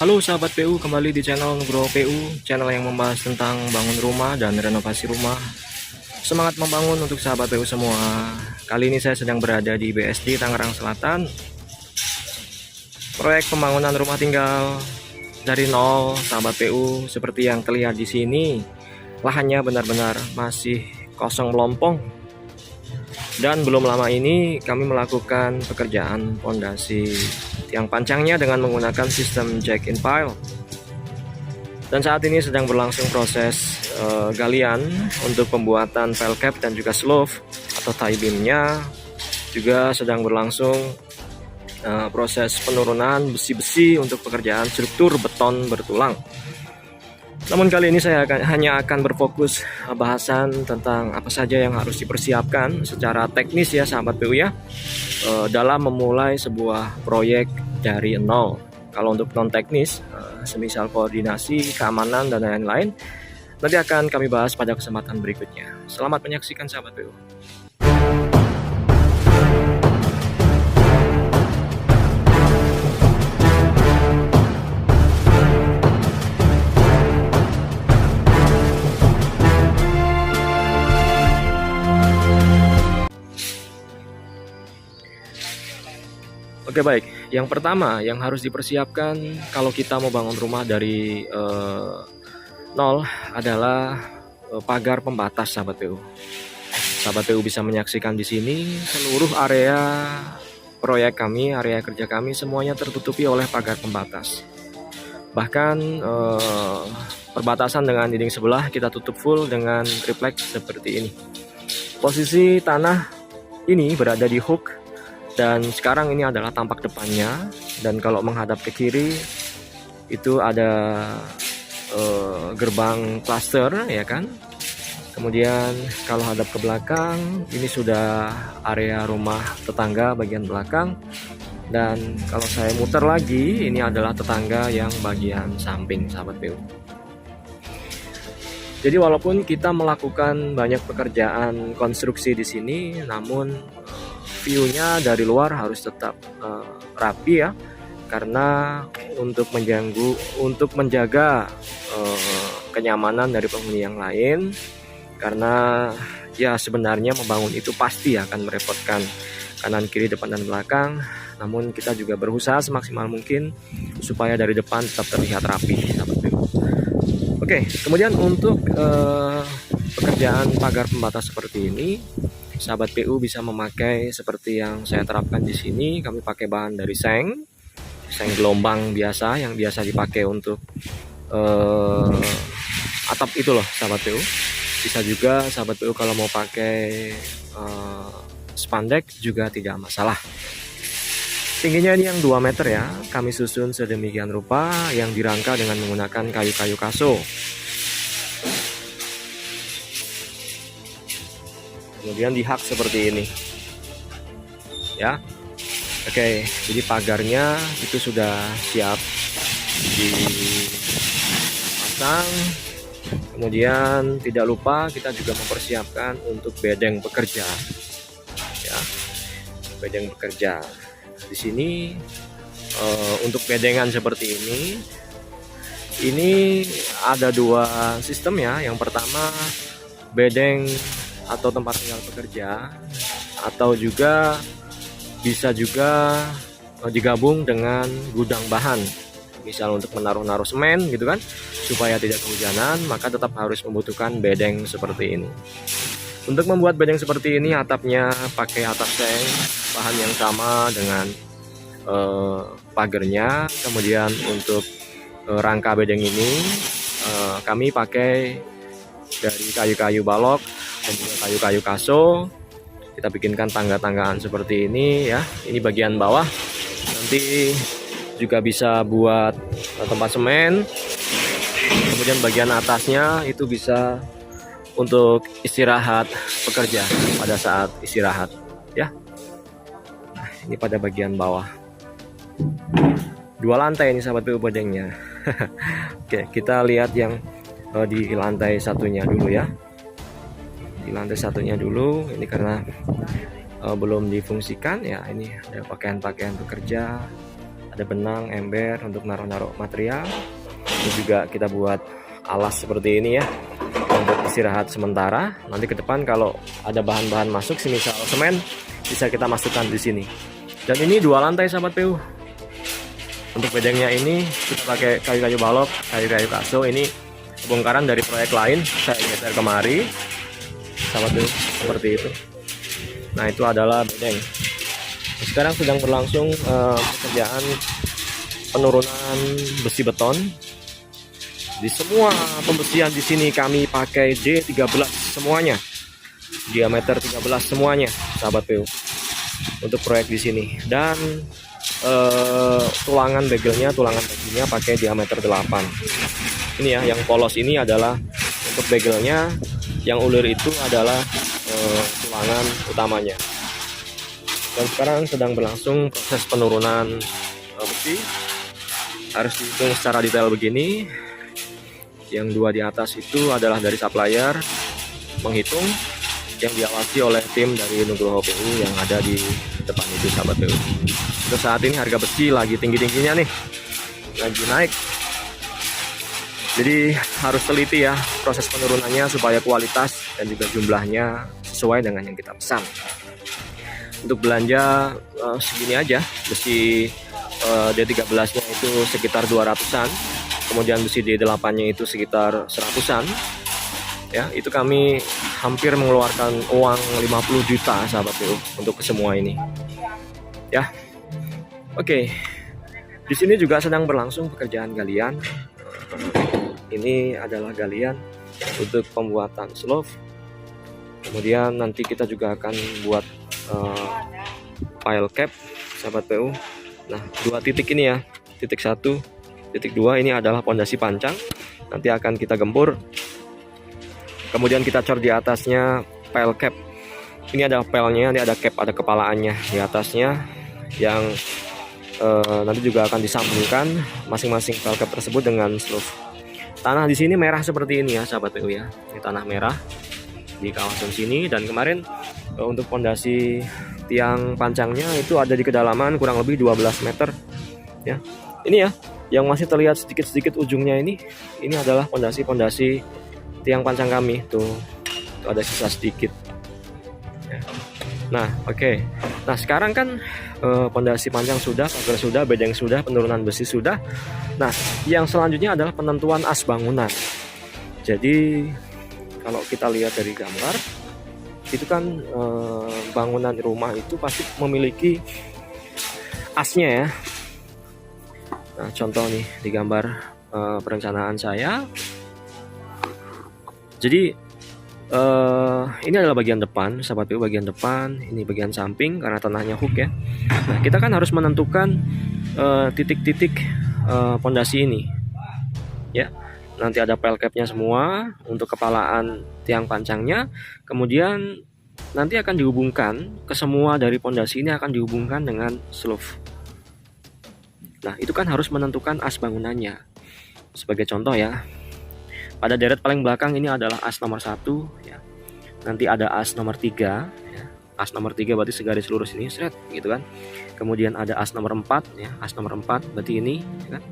Halo sahabat PU, kembali di channel Bro PU, channel yang membahas tentang bangun rumah dan renovasi rumah. Semangat membangun untuk sahabat PU semua. Kali ini saya sedang berada di BSD Tangerang Selatan. Proyek pembangunan rumah tinggal dari nol, sahabat PU. Seperti yang terlihat di sini, lahannya benar-benar masih kosong melompong. Dan belum lama ini kami melakukan pekerjaan fondasi tiang pancangnya dengan menggunakan sistem jack in pile. Dan saat ini sedang berlangsung proses galian untuk pembuatan pile cap dan juga slope atau tie beamnya. Juga sedang berlangsung proses penurunan besi-besi untuk pekerjaan struktur beton bertulang. Namun kali ini saya hanya akan berfokus bahasan tentang apa saja yang harus dipersiapkan secara teknis ya sahabat PU ya, dalam memulai sebuah proyek dari nol. Kalau untuk non teknis, semisal koordinasi, keamanan dan lain-lain, nanti akan kami bahas pada kesempatan berikutnya. Selamat menyaksikan sahabat PU. Oke baik, yang pertama yang harus dipersiapkan kalau kita mau bangun rumah dari nol adalah pagar pembatas sahabat PU. Sahabat PU bisa menyaksikan di sini seluruh area proyek kami, area kerja kami semuanya tertutupi oleh pagar pembatas. Bahkan perbatasan dengan dinding sebelah kita tutup full dengan triplek seperti ini. Posisi tanah ini berada di hook. Dan sekarang ini adalah tampak depannya, dan kalau menghadap ke kiri itu ada gerbang klaster ya kan. Kemudian kalau hadap ke belakang ini sudah area rumah tetangga bagian belakang, dan kalau saya muter lagi ini adalah tetangga yang bagian samping sahabat PU. Jadi walaupun kita melakukan banyak pekerjaan konstruksi di sini, namun view-nya dari luar harus tetap rapi ya, karena untuk menjaga kenyamanan dari penghuni yang lain. Karena ya sebenarnya membangun itu pasti akan merepotkan kanan kiri depan dan belakang, namun kita juga berusaha semaksimal mungkin supaya dari depan tetap terlihat rapi sahabat PU. Oke, kemudian untuk pekerjaan pagar pembatas seperti ini, sahabat PU bisa memakai seperti yang saya terapkan di sini. Kami pakai bahan dari seng gelombang biasa yang biasa dipakai untuk atap itu loh sahabat PU. Bisa juga sahabat PU kalau mau pakai spandek juga tidak masalah. Tingginya ini yang 2 meter ya. Kami susun sedemikian rupa yang dirangka dengan menggunakan kayu-kayu kaso. Kemudian dihak seperti ini ya. Oke, jadi pagarnya itu sudah siap dipasang. Kemudian tidak lupa kita juga mempersiapkan untuk bedeng bekerja ya. Bedeng bekerja di sini untuk bedengan seperti ini ada 2 sistem ya. Yang pertama bedeng atau tempat tinggal pekerja, atau juga bisa juga digabung dengan gudang bahan, misal untuk menaruh semen gitu kan, supaya tidak kehujanan, maka tetap harus membutuhkan bedeng seperti ini. Untuk membuat bedeng seperti ini, atapnya pakai atap seng, bahan yang sama dengan pagernya. Kemudian untuk rangka bedeng ini kami pakai dari kayu-kayu balok dan juga kayu-kayu kaso. Kita bikinkan tangga-tanggaan seperti ini ya. Ini bagian bawah, nanti juga bisa buat tempat semen. Kemudian bagian atasnya itu bisa untuk istirahat pekerja pada saat istirahat ya. Nah, ini pada bagian bawah 2 lantai ini sahabat PU bedengnya. Oke, kita lihat yang di lantai satunya dulu ya. Di lantai satunya dulu, ini karena belum difungsikan ya. Ini ada pakaian-pakaian bekerja, ada benang, ember untuk naruh-naruh material. Ini juga kita buat alas seperti ini ya, untuk istirahat sementara. Nanti ke depan kalau ada bahan-bahan masuk, semisal semen, bisa kita masukkan di sini. Dan ini 2 lantai sahabat PU. Untuk bedengnya ini kita pakai kayu-kayu balok, kayu-kayu kaso. Ini bongkaran dari proyek lain, saya geser kemari sahabat PU, seperti itu. Nah, itu adalah bedeng. Sekarang sedang berlangsung pekerjaan penurunan besi beton. Di semua pembesian di sini kami pakai J13 semuanya, diameter 13 semuanya, sahabat PU, untuk proyek di sini. Dan tulangan bagelnya pakai diameter 8. Ini ya, yang polos ini adalah untuk bagelnya, yang ulir itu adalah tulangan utamanya. Dan sekarang sedang berlangsung proses penurunan besi. Harus dihitung secara detail begini. Yang 2 di atas itu adalah dari supplier menghitung, yang diawasi oleh tim dari Nugroho PU yang ada di depan itu, sahabat PU. Untuk saat ini harga besi lagi tinggi-tingginya nih, lagi naik. Jadi harus teliti ya proses penurunannya supaya kualitas dan juga jumlahnya sesuai dengan yang kita pesan. Untuk belanja segini aja, besi D13-nya itu sekitar 200-an. Kemudian besi D8-nya itu sekitar 100-an. Ya, itu kami hampir mengeluarkan uang 50 juta sahabat PU untuk semua ini. Ya. Oke. Di sini juga sedang berlangsung pekerjaan galian. Ini adalah galian untuk pembuatan slope. Kemudian nanti kita juga akan buat pile cap sahabat PU. Nah, 2 titik ini ya. Titik 1, titik 2 ini adalah pondasi pancang. Nanti akan kita gempur. Kemudian kita cor di atasnya pile cap. Ini ada pelnya, ini ada cap, ada kepalaannya di atasnya, yang nanti juga akan disambungkan masing-masing pile cap tersebut dengan slope. Tanah di sini merah seperti ini ya sahabat PU ya. Ini tanah merah di kawasan sini. Dan kemarin untuk pondasi tiang pancangnya itu ada di kedalaman kurang lebih 12 meter ya. Ini ya, yang masih terlihat sedikit-sedikit ujungnya ini adalah pondasi tiang pancang kami tuh ada sisa sedikit ya. Nah, oke. Nah, sekarang kan pondasi pancang sudah, pagar sudah, bedeng sudah, penurunan besi sudah. Nah, yang selanjutnya adalah penentuan as bangunan. Jadi kalau kita lihat dari gambar itu kan bangunan rumah itu pasti memiliki asnya ya. Nah, contoh nih di gambar perencanaan saya. Jadi ini adalah bagian depan, sahabat PU, bagian depan. Ini bagian samping karena tanahnya hook ya. Nah, kita kan harus menentukan titik-titik pondasi ini ya. Nanti ada pile capnya semua untuk kepalaan tiang pancangnya. Kemudian nanti akan dihubungkan ke semua dari pondasi ini, akan dihubungkan dengan slope. Nah, itu kan harus menentukan as bangunannya. Sebagai contoh ya, pada deret paling belakang ini adalah as nomor 1 ya. Nanti ada as nomor 3 ya. As nomor 3 berarti segaris lurus ini, seret gitu kan. Kemudian ada as nomor 4 ya, as nomor 4 berarti ini ya kan.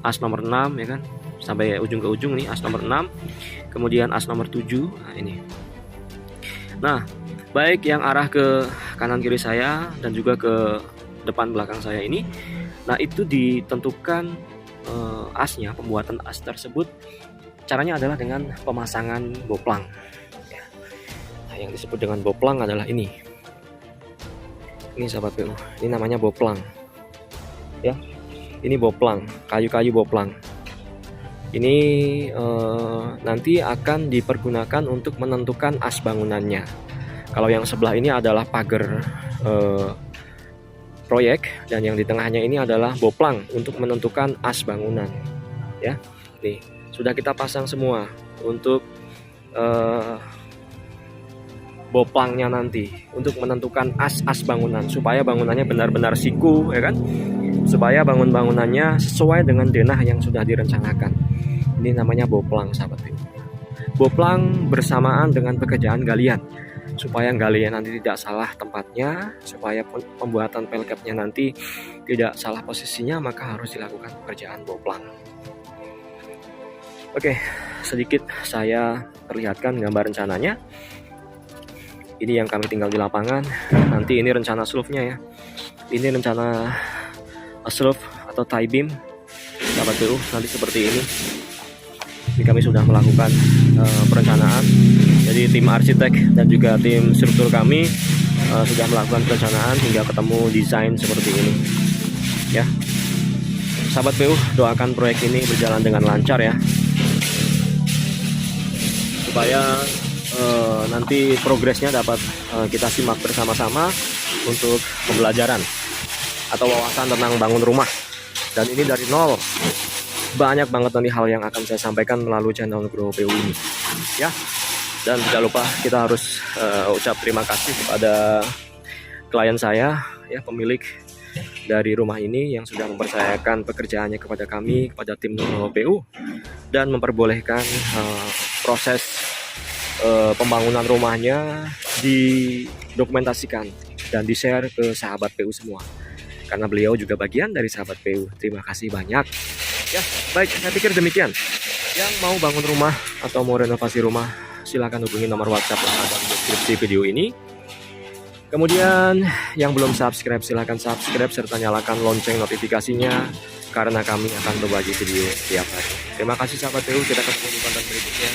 As nomor 6 ya kan, sampai ujung ke ujung nih, as nomor 6. Kemudian as nomor 7. Nah, ini. Nah, baik yang arah ke kanan kiri saya dan juga ke depan belakang saya ini, nah itu ditentukan asnya, pembuatan as tersebut. Caranya adalah dengan pemasangan boplang ya. Nah, yang disebut dengan boplang adalah ini sahabat PU, ini namanya boplang ya. Ini boplang, kayu-kayu boplang ini nanti akan dipergunakan untuk menentukan as bangunannya. Kalau yang sebelah ini adalah pagar proyek, dan yang di tengahnya ini adalah boplang untuk menentukan as bangunan ya. Nih, sudah kita pasang semua untuk boplangnya nanti untuk menentukan as bangunan supaya bangunannya benar-benar siku ya kan, supaya bangunannya sesuai dengan denah yang sudah direncanakan. Ini namanya boplang sahabat. Boplang bersamaan dengan pekerjaan galian. supaya galinya nanti tidak salah tempatnya, supaya pembuatan pelkapnya nanti tidak salah posisinya, maka harus dilakukan pekerjaan boplang. Oke, sedikit saya perlihatkan gambar rencananya. Ini yang kami tinggal di lapangan. Nanti ini rencana slope-nya ya. Ini rencana slope atau tie beam sahabat PU nanti seperti ini. Ini kami sudah melakukan perencanaan. Jadi tim arsitek dan juga tim struktur kami sudah melakukan perencanaan hingga ketemu desain seperti ini. Ya, sahabat PU, doakan proyek ini berjalan dengan lancar ya, supaya nanti progresnya dapat kita simak bersama-sama untuk pembelajaran atau wawasan tentang bangun rumah. Dan ini dari nol. Banyak banget nanti hal yang akan saya sampaikan melalui channel Nugroho PU ini ya. Dan tidak lupa kita harus ucap terima kasih kepada klien saya ya, pemilik dari rumah ini yang sudah mempercayakan pekerjaannya kepada kami, kepada tim Nugroho PU, dan memperbolehkan proses pembangunan rumahnya didokumentasikan dan di-share ke sahabat PU semua, karena beliau juga bagian dari sahabat PU. Terima kasih banyak ya. Baik, saya pikir demikian. Yang mau bangun rumah atau mau renovasi rumah, silakan hubungi nomor WhatsApp yang ada di deskripsi video ini. Kemudian yang belum subscribe, silakan subscribe serta nyalakan lonceng notifikasinya, karena kami akan berbagi video setiap hari. Terima kasih sahabat PU, kita ketemu di konten berikutnya.